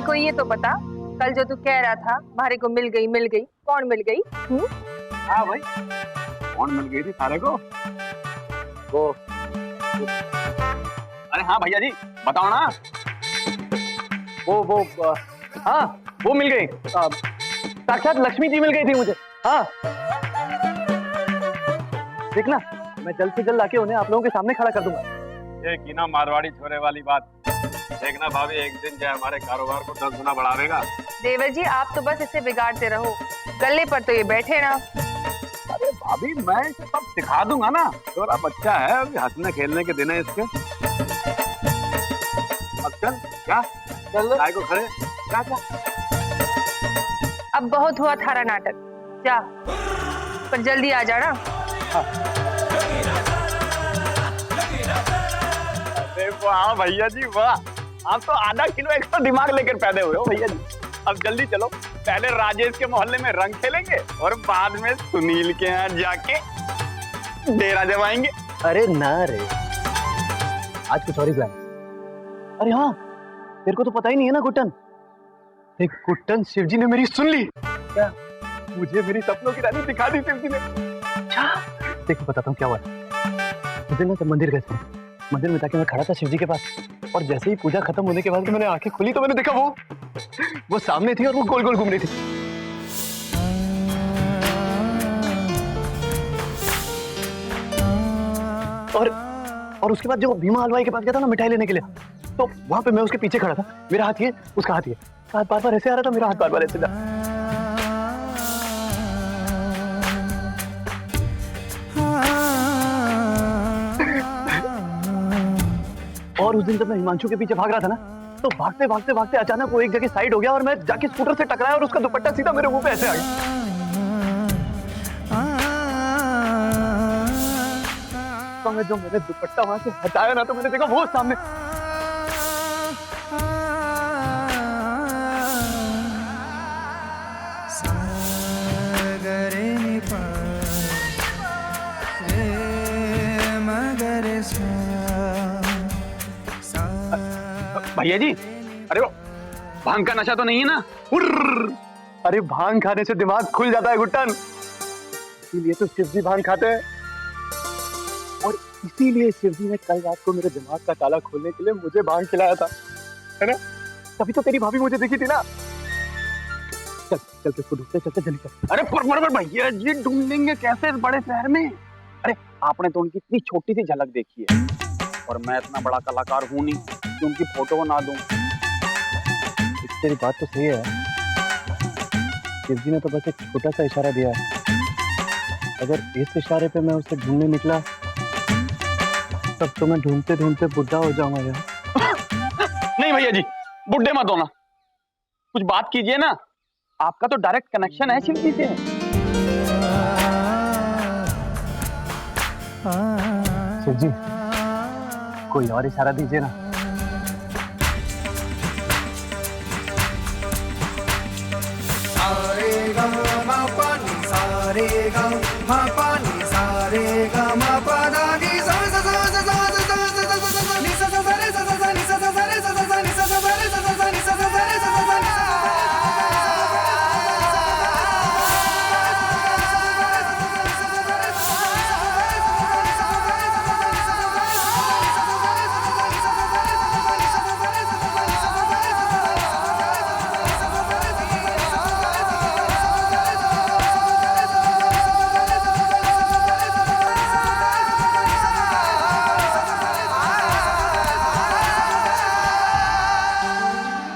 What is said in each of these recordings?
मेरे को ये तो बता, कल जो तू कह रहा था मारे को मिल गई, कौन मिल गई? हाँ भाई, कौन मिल गई थी सारे को? वो अरे हाँ भैया जी, बताओ ना। वो हाँ, वो मिल गई, साक्षात लक्ष्मी जी मिल गई थी मुझे। हाँ देखना, मैं जल्द से जल्द आके उन्हें आप लोगों के सामने खड़ा कर दूंगा। ये की ना मारवाड़ी छोरे वाली बात। देखना भाभी, एक दिन जो हमारे कारोबार को 10 गुना बढ़ावेगा। देवर जी, आप तो बस इसे बिगाड़ते रहो, गले पर तो ये बैठे ना। अरे भाभी, मैं इसे सब सिखा दूंगा ना। थोड़ा बच्चा है, अभी हंसने खेलने के दिन है इसके। अब चल, क्या चल गाय को खड़े, क्या क्या? अब बहुत हुआ थारा नाटक, जा पर जल्दी आ जाना। हाँ। अरे वाह भैया जी वाह, आप तो आधा किलो एक्स्ट्रा दिमाग लेकर पैदे हुए हो भैया जी। अब जल्दी चलो, पहले राजेश के मोहल्ले में रंग खेलेंगे और बाद में सुनील के यहाँ जाके डेरा जमाएंगे। अरे ना रे, आज कुछ और ही प्लान। अरे हाँ, तेरे को तो पता ही नहीं है ना गुट्टन। देख गुट्टन, शिवजी ने मेरी सुन ली। क्या? मुझे मेरी सपनों की रानी दिखा दी शिवजी ने। देखो बताता हूँ क्या हुआ। उस दिन ना जब मंदिर गए थे, मंदिर में जाके मैं खड़ा था शिवजी के पास, और जैसे ही पूजा खत्म होने के बाद मैंने आंखें खोली तो मैंने देखा वो सामने थी और वो गोल गोल घूम रही थी। और उसके बाद जब भीमा हलवाई के पास गया था ना मिठाई लेने के लिए, तो वहां पे मैं उसके पीछे खड़ा था। मेरा हाथ ये, उसका हाथ ये, हाथ बार बार ऐसे आ रहा था, मेरा हाथ बार बार ऐसे था। और उस दिन जब मैं हिमांशु के पीछे भाग रहा था ना, तो भागते भागते भागते अचानक वो एक जगह साइड हो गया और मैं जाके स्कूटर से टकराया और उसका दुपट्टा सीधा मेरे मुंह पे ऐसे आ गया। तो मैं जो मैंने दुपट्टा वहां से हटाया ना, तो मैंने देखा वो सामने। भैया जी, अरे वो भांग का नशा तो नहीं है ना? अरे भांग खाने से दिमाग खुल जाता है गुट्टन, इसीलिए तो शिवजी भांग खाते हैं। और इसीलिए शिवजी ने कल रात को मेरे दिमाग का ताला खोलने के लिए मुझे भांग खिलाया था, है ना? तभी तो तेरी भाभी मुझे दिखी थी ना। चल चल किसको ढूंढते, चलते जल्दी चल। अरे पर भैया जी, ढूंढेंगे कैसे इस बड़े शहर में? अरे आपने तो उनकी इतनी छोटी सी झलक देखी है, और मैं इतना बड़ा कलाकार हूं नहीं कि उनकी फोटो बना दूं। तेरी बात तो सही है, शिवजी ने तो बस एक छोटा सा इशारा दिया है। अगर इस इशारे पे मैं उसे ढूंढने निकला, तब तो मैं ढूंढते ढूंढते बुढ़ा हो जाऊंगा यार। नहीं भैया जी, बुढ़े मत होना, कुछ बात कीजिए ना। आपका तो डायरेक्ट कनेक्शन है शिवजी से। शिवजी, कोई और इशारा दीजिए ना।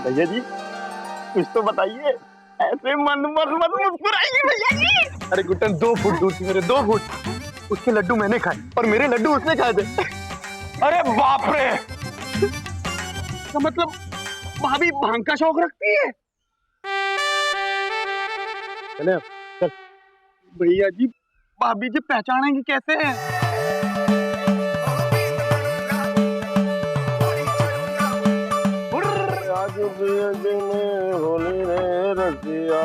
भैया जी कुछ तो बताइए, ऐसे मन मत मुस्कुराइए भैया जी। अरे गुट्टन, 2 फुट दूर थी मेरे, 2 फुट। उसके लड्डू मैंने खाए और मेरे लड्डू उसने खाए थे। अरे बाप रे, तो मतलब भाभी भांग का शौक रखती है? चले चल। भैया जी, भाभी जी पहचानेंगे कैसे हैं? होली रे रसिया,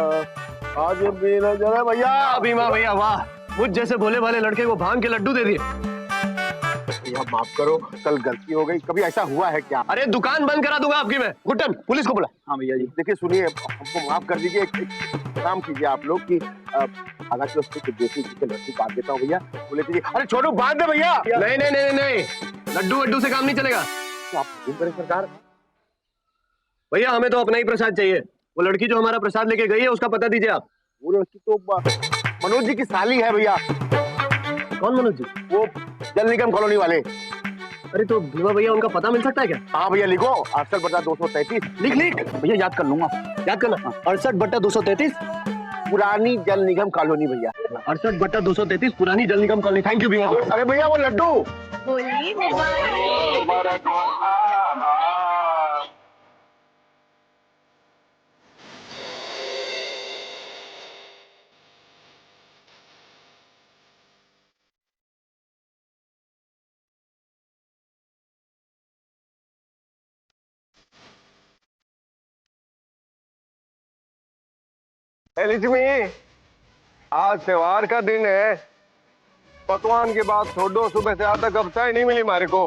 आज भी न जरा भैया। भीमा भैया वाह, मुझ जैसे भोले भाले लड़के को भांग के लड्डू दे दिए। भैया माफ करो, कल गलती हो गई। कभी ऐसा हुआ है क्या? अरे दुकान बंद करा दूंगा आपकी मैं। गुड्डन पुलिस को बुला। हाँ भैया जी। देखिए सुनिए, हमको माफ कर दीजिए। एक काम कीजिए आप लोग कि हालांकि उसको देसी घी के लड्डू बांध देता हूँ भैया। बोले कीजिए, अरे छोटू बांध दे भैया। नहीं नहीं नहीं नहीं, लड्डू वड्डू से काम नहीं चलेगा। तो आप हुकुम करें सरकार। भैया हमें तो अपना ही प्रसाद चाहिए। वो लड़की जो हमारा प्रसाद लेके गई है उसका पता दीजिए आप। वो लड़की तो मनोज जी की साली है भैया। कौन मनोज जी? वो जल निगम कॉलोनी वाले। अरे तो भीमा भैया उनका पता मिल सकता है क्या? हाँ भैया लिखो, 68/233। लिख लिख भैया याद कर लूंगा। याद करना। 68/233 पुरानी जल निगम कॉलोनी भैया। 68/233 पुरानी जल निगम कॉलोनी। Thank you Bhima. अरे भैया वो लड्डू। लक्ष्मी, आज त्योहार का दिन है। पकवान के बाद छोड़ो, सुबह से आज तक अब चाय नहीं मिली हमारे को।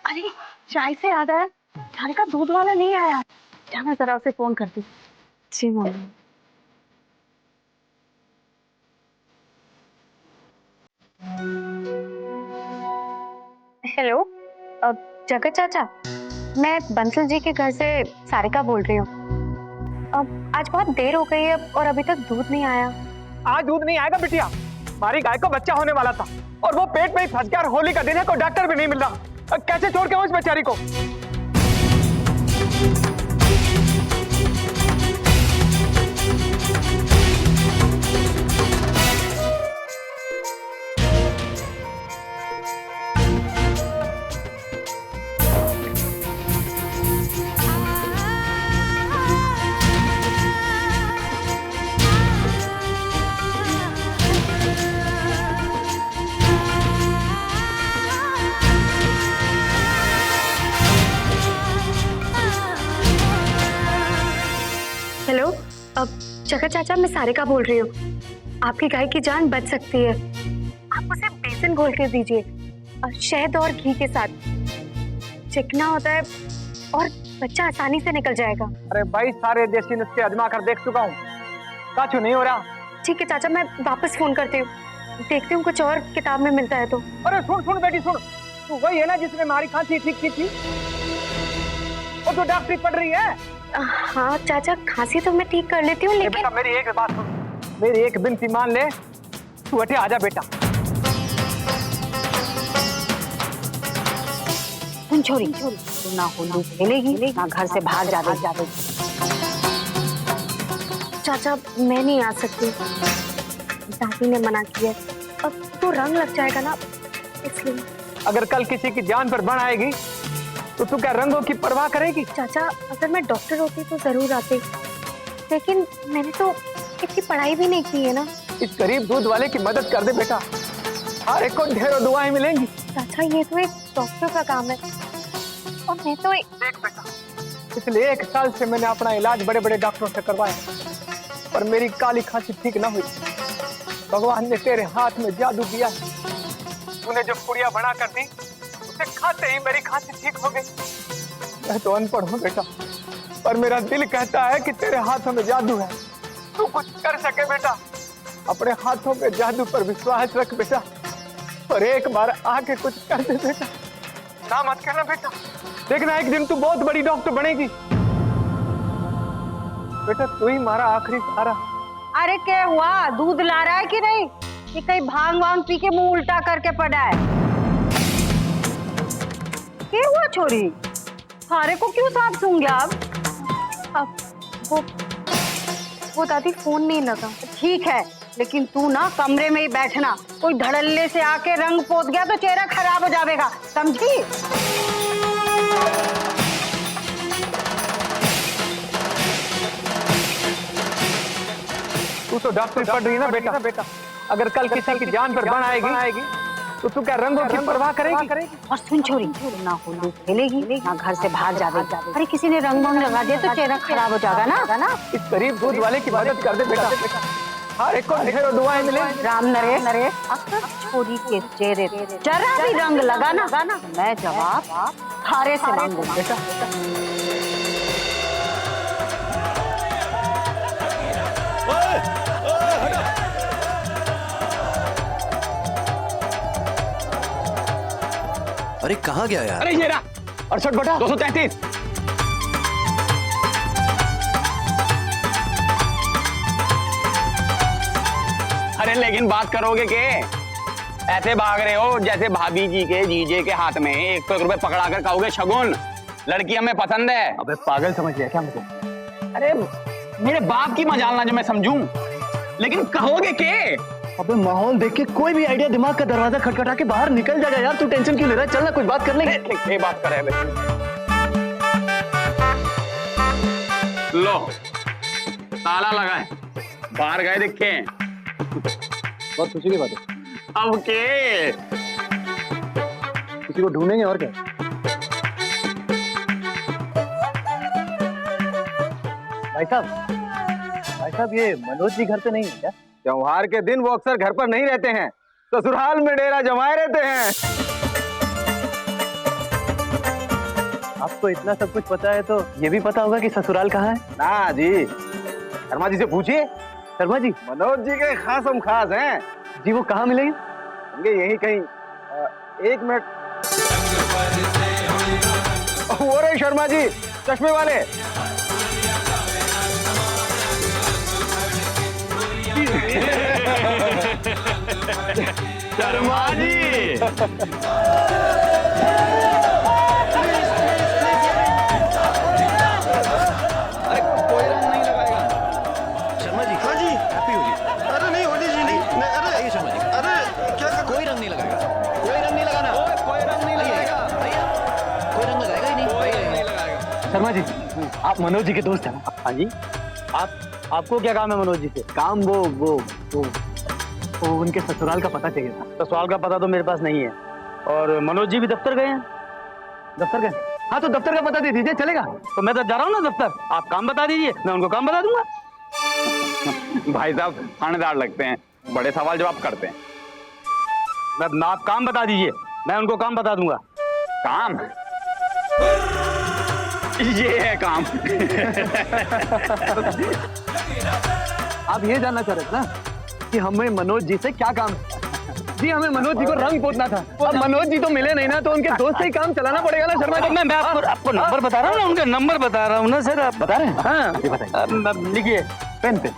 अरे चाय से याद आया, घर का दूध वाला नहीं आया। जाना जरा उसे फोन करती। जी मम्मी। हेलो, जगत चाचा, मैं बंसल जी के घर से सारिका बोल रही हूँ। अब आज बहुत देर हो गई है और अभी तक दूध नहीं आया। आज दूध नहीं आएगा बिटिया। हमारी गाय को बच्चा होने वाला था और वो पेट में ही फंस गया। और होली का दिन है, कोई डॉक्टर भी नहीं मिल रहा। अब कैसे छोड़ के आऊं इस बेचारी को? हेलो, अब जगत चाचा, मैं सारिका बोल रही हूँ। आपकी गाय की जान बच सकती है। आप उसे बेसन घोल के दीजिए और शहद और घी के साथ। चिकना होता है और बच्चा आसानी से निकल जाएगा। अरे भाई, सारे देसी नुस्खे आजमा कर देख चुका हूँ, काचू नहीं हो रहा। ठीक है चाचा, मैं वापस फोन करती हूँ। देखती हूँ कुछ और किताब में मिलता है तो। अरे सुन सुन बेटी सुन, तू वही है ना जिसने हमारी खांसी ठीक की थी? और तो डॉक्टरी पढ़ रही है। हाँ चाचा, खांसी तो मैं ठीक कर लेती हूँ, लेकिन बेटा मेरी एक बात सुन, मेरी एक बिनती मान ले। तू हटे आजा बेटा। सुन छोरी, तू ना होली खेलेगी ना घर से बाहर जाएगी। चाचा मैं नहीं आ सकती, दादी ने मना किया। अब तो रंग लग जाएगा ना, इसलिए। अगर कल किसी की जान पर बन आएगी तो तू क्या रंगों की परवाह करेगी? चाचा अगर मैं डॉक्टर होती तो जरूर आती, लेकिन मैंने तो इतनी पढ़ाई भी नहीं की है ना। इस गरीब दूध वाले की मदद कर दे बेटा, हर एक को ढेरों दुआएं मिलेंगी। चाचा ये तो एक डॉक्टर का काम है और मैं तो देख बेटा, पिछले 1 साल से मैंने अपना इलाज बड़े बड़े डॉक्टरों से करवाया, पर मेरी काली खांसी ठीक ना हुई। भगवान ने तेरे हाथ में जादू दिया। तूने जो पुड़िया बना कर दी, उसे खाते ही मेरी खांसी ठीक हो गई। मैं तो अनपढ़ हूँ बेटा, पर मेरा दिल कहता है कि तेरे हाथों में जादू है, तू कुछ कर सके बेटा। अपने हाथों के जादू पर विश्वास रख बेटा, और एक बार आके कुछ कर दे बेटा। ना मत करना बेटा, देखना एक दिन तू बहुत बड़ी डॉक्टर बनेगी। बेटा तू ही हमारा आखिरी सहारा। अरे क्या हुआ, दूध ला रहा है कि नहीं? कि कहीं भांग वांग पी के मुंह उल्टा करके पड़ा है? क्या हुआ छोरी, थारे को क्यों साफ सूंघ अब? वो दादी फोन नहीं लगा। ठीक है, लेकिन तू ना कमरे में ही बैठना। कोई धड़ल्ले से आके रंग पोत गया तो चेहरा खराब हो जाएगा, समझी? तू तो डॉक्टरी पढ़ रही है ना बेटा। अगर कल किसी की जान पर बन आएगी तो तू क्या रंगों की परवाह करेगी? और सुन छोरी, ना होली खेलेगी ना घर से बाहर जाएगी। अरे किसी ने रंग वंग लगा दिया तो चेहरा खराब हो जाएगा ना। इस गरीब दूध वाले की मदद कर दे बेटा। हर एक को ढेरों दुआएं मिले। राम नरेश नरेश अक्सर छोरी के चेहरे जरा भी रंग लगा ना मैं जवाब थारे से मांगूंगा। बेटा अरे कहाँ गया यार? अरे ये रहा 68/233। अरे लेकिन बात करोगे के ऐसे भाग रहे हो जैसे भाभी जी के जीजे के हाथ में 100 रुपए पकड़ा कर कहोगे शगुन लड़की हमें पसंद है। अबे पागल समझ लिया क्या मुझे? अरे मेरे बाप की मजालना जो मैं समझूं, लेकिन कहोगे के? अबे माहौल देख के कोई भी आइडिया दिमाग का दरवाजा खटखटा के बाहर निकल जाएगा यार। तू टेंशन क्यों ले रहा है? चल ना कुछ बात कर लेंगे। ये बात करे लो ताला लगा है, बाहर गए दिखे। बहुत खुशी की बात है। अब के किसी को ढूंढेंगे और क्या। भाई साहब ये मनोज जी घर पे नहीं है क्या? त्योहार के दिन वो अक्सर घर पर नहीं रहते हैं, ससुराल में डेरा जमाए रहते हैं। आपको इतना सब कुछ पता है तो ये भी पता होगा कि ससुराल कहाँ है। ना जी, शर्मा जी से पूछिए। शर्मा जी मनोज जी के खासम खास हैं जी, वो कहाँ मिलेंगे? होंगे यहीं कहीं। 1 मिनट। वो रहे शर्मा जी, चश्मे वाले। शर्मा जी शर्मा जी। हाँ जी, हैप्पी होली। अरे नहीं होली जी नहीं, अरे शर्मा जी, अरे क्या कोई रंग नहीं लगाएगा, कोई रंग नहीं लगाना, कोई रंग नहीं लगाएगा, कोई रंग लगाएगा ही नहीं, कोई रंग नहीं लगाएगा। शर्मा जी आप मनोज जी के दोस्त हैं? हाँ जी। आपको क्या काम है मनोज जी से? काम वो उनके ससुराल का पता चाहिए था। ससुराल का पता तो मेरे पास नहीं है, और मनोज जी भी दफ्तर गए हैं। दफ्तर गए? हाँ तो दफ्तर का पता दे दीजिए, चलेगा? तो मैं तो जा रहा हूँ ना दफ्तर, आप काम बता दीजिए, मैं उनको काम बता दूंगा। भाई साहब थानेदार लगते हैं, बड़े सवाल जवाब करते हैं। आप काम बता दीजिए, मैं उनको काम बता दूंगा। काम ये है काम। आप ये जानना चाह रहे थे ना कि हमें मनोज जी से क्या काम है? जी हमें मनोज जी को रंग पोतना था। अब मनोज जी तो मिले नहीं ना, तो उनके दोस्त से ही काम चलाना पड़ेगा ना शर्मा जी। मैं आपको नंबर बता रहा हूँ ना, उनका नंबर बता रहा हूँ ना सर। आप बता रहे हैं? हाँ ये बताइए। लिखिए, पेन पे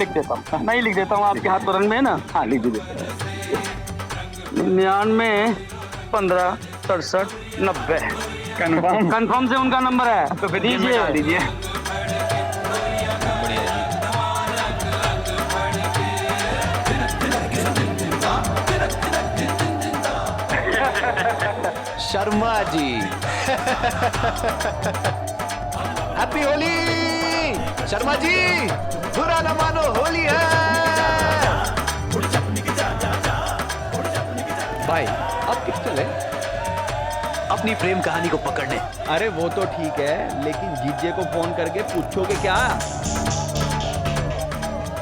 लिख देता हूँ, मैं ही लिख देता हूँ, आपके हाथ तुरंत में है ना। हाँ लिख दीजिए। 99 15 67 90। कंफर्म से उनका नंबर है, तो फिर डाल दीजिए। शर्मा जी। हैप्पी होली शर्मा जी, बुरा न मानो होली है। भाई अब किस चले अपनी प्रेम कहानी को पकड़ने? अरे वो तो ठीक है, लेकिन जीजे को फोन करके पूछोगे क्या?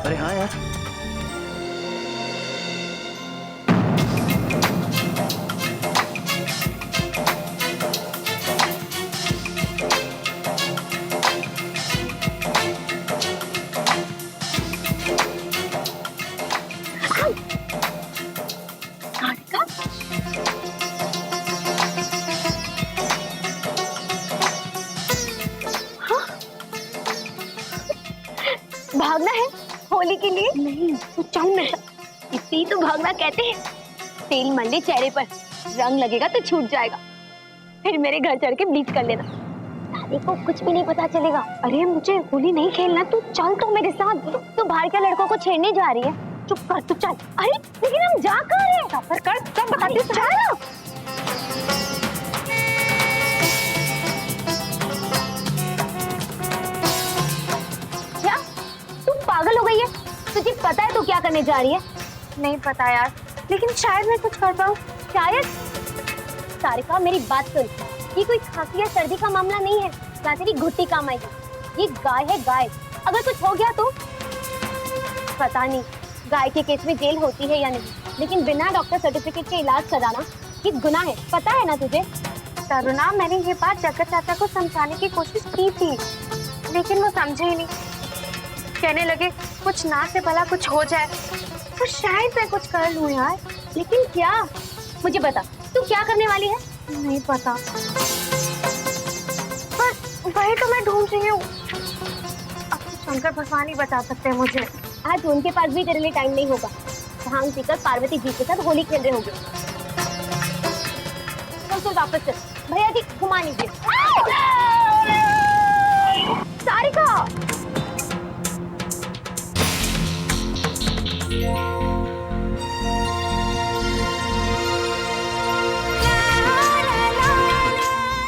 अरे हाँ यार, भागना है होली के लिए? नहीं तो चल मैं, इसे ही तो भागना कहते हैं। तेल मल ले चेहरे पर, रंग लगेगा तो छूट जाएगा, फिर मेरे घर चढ़ के ब्लीच कर लेना, दादी को कुछ भी नहीं पता चलेगा। अरे मुझे होली नहीं खेलना, तू चल तो मेरे साथ। तू बाहर के लड़कों को छेड़ने जा रही है, चुप कर तू चल। अरे लेकिन हम जा कहाँ रहे हैं? सफर कर, सब बताती हूँ, चल। क्या तू पागल हो गई है? तुझे पता है तू क्या करने जा रही है? नहीं पता यार, लेकिन शायद मैं कुछ कर पाऊँ। शायद? सारिका मेरी बात सुन, ये कोई खांसी या सर्दी का मामला नहीं है, ना तेरी घुट्टी काम आएगी। ये गाय है गाय, अगर कुछ हो गया तो पता नहीं गाय के केस में जेल होती है या नहीं, लेकिन बिना डॉक्टर सर्टिफिकेट के इलाज कराना ये गुनाह है, पता है ना तुझे? तरुणा, मैंने ये बात जगत चाचा को समझाने की कोशिश की थी, लेकिन वो समझे ही नहीं। कहने लगे कुछ ना से भला कुछ हो जाए, तो शायद मैं कुछ कर लूं यार। लेकिन क्या? मुझे बता, तू क्या करने वाली है? नहीं पता, पर वही तो मैं ढूंढ रही हूँ। अब तो शंकर भगवान ही बता सकते हैं मुझे। आज उनके पास भी तेरे लिए टाइम नहीं होगा। भांग पीकर पार्वती जी के साथ होली खेल रहे होंगे। चल वापस चल, भैया जी घुमा लीजिए। सारिका,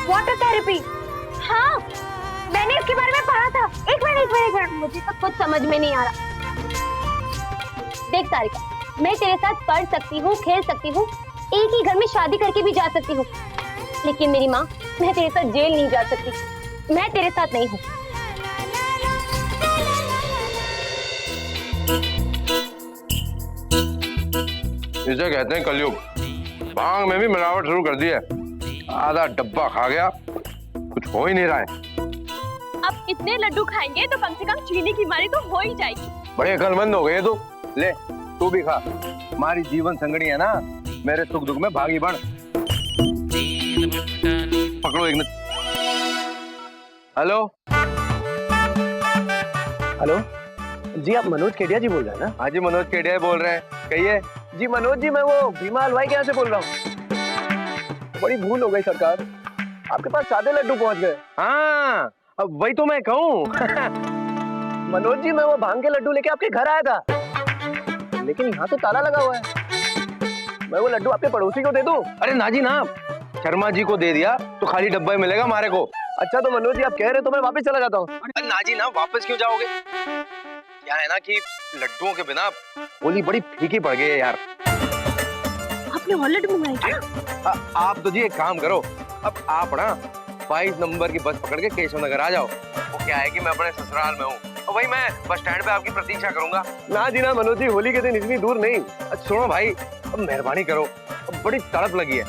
वाटर थेरेपी, हाँ मैंने इसके बारे में पढ़ा था। एक मिनट, मुझे तो कुछ समझ में नहीं आ रहा। देख सारिका, मैं तेरे साथ पढ़ सकती हूँ, खेल सकती हूँ, एक ही घर में शादी करके भी जा सकती हूँ, लेकिन मेरी माँ, मैं तेरे साथ जेल नहीं जा सकती। मैं तेरे साथ नहीं हूँ। इसे कहते हैं कलयुग। भांग में भी मिलावट शुरू कर दी है। आधा डब्बा खा गया, कुछ हो ही नहीं रहा है। अब इतने लड्डू खाएंगे तो कम से कम चीनी की बीमारी तो हो ही जाएगी। बड़े अकलमंद हो गए तू। ले तू भी खा, हमारी जीवन संगनी है ना, मेरे सुख दुख में भागी बन। पकड़ो एक मिनट। हेलो हेलो जी, आप मनोज केडिया जी बोल रहे हैं ना? हाँ जी, मनोज केडिया बोल रहे हैं, कहिए। जी मनोज जी, मैं वो भीमा हलवाई के यहाँ से बोल रहा हूँ। बड़ी भूल हो गई सरकार, आपके पास सादे लड्डू पहुंच गए। हाँ, अब वही तो मैं कहूँ। मनोज जी, मैं वो भांग के लड्डू लेके आपके घर आया था, लेकिन यहाँ तो ताला लगा हुआ है। मैं वो लड्डू आपके पड़ोसी को दे दूं? अरे ना जी ना, शर्मा जी को दे दिया तो खाली डब्बा ही मिलेगा हमारे को। अच्छा तो मनोज जी आप कह रहे तो मैं वापस चला जाता हूँ। अरे ना जी ना, वापस क्यों जाओगे? क्या है ना कि लड्डुओं के बिना होली बड़ी फीकी पड़ गई है यार। आपने और लड्डू मंगाए क्या? आप तो जी एक काम करो, अब आप ना 22 नंबर की बस पकड़ के केशव नगर आ जाओ। वो क्या है कि मैं अपने ससुराल में हूँ, और वही मैं बस स्टैंड पे आपकी प्रतीक्षा करूंगा। ना जी ना मनोज जी, होली के दिन इतनी दूर नहीं। सुनो भाई, अब मेहरबानी करो, अब बड़ी तड़प लगी है,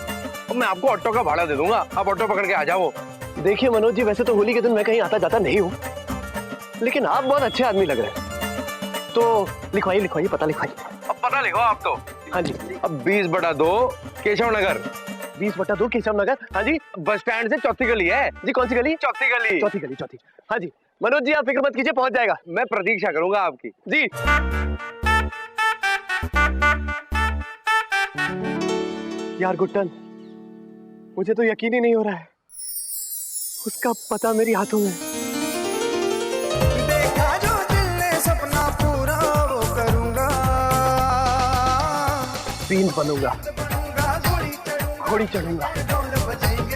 अब मैं आपको ऑटो का भाड़ा दे दूंगा, आप ऑटो पकड़ के आ जाओ। देखिए मनोज जी, वैसे तो होली के दिन मैं कहीं आता जाता नहीं हूँ, लेकिन आप बहुत अच्छे आदमी लग रहे हैं, तो लिखवाइए पता लिखवाइए। अब पता लिखो आप तो। हाँ जी। अब 20/2 केशव नगर। 20/2 केशव नगर। हाँ जी। बस स्टैंड से चौथी गली है जी। कौन सी गली? चौथी गली। चौथी। हाँ जी मनोज जी, आप फिक्र मत कीजिए, पहुंच जाएगा। मैं प्रतीक्षा करूंगा आपकी जी। यार गुट्टन, मुझे तो यकीन ही नहीं हो रहा है, उसका पता मेरी हाथों में। देखा जो दिल ने सपना पूरा वो करूंगा, सीन बनूंगा, घोड़ी चढ़ूंगा, ढोल बजेंगे।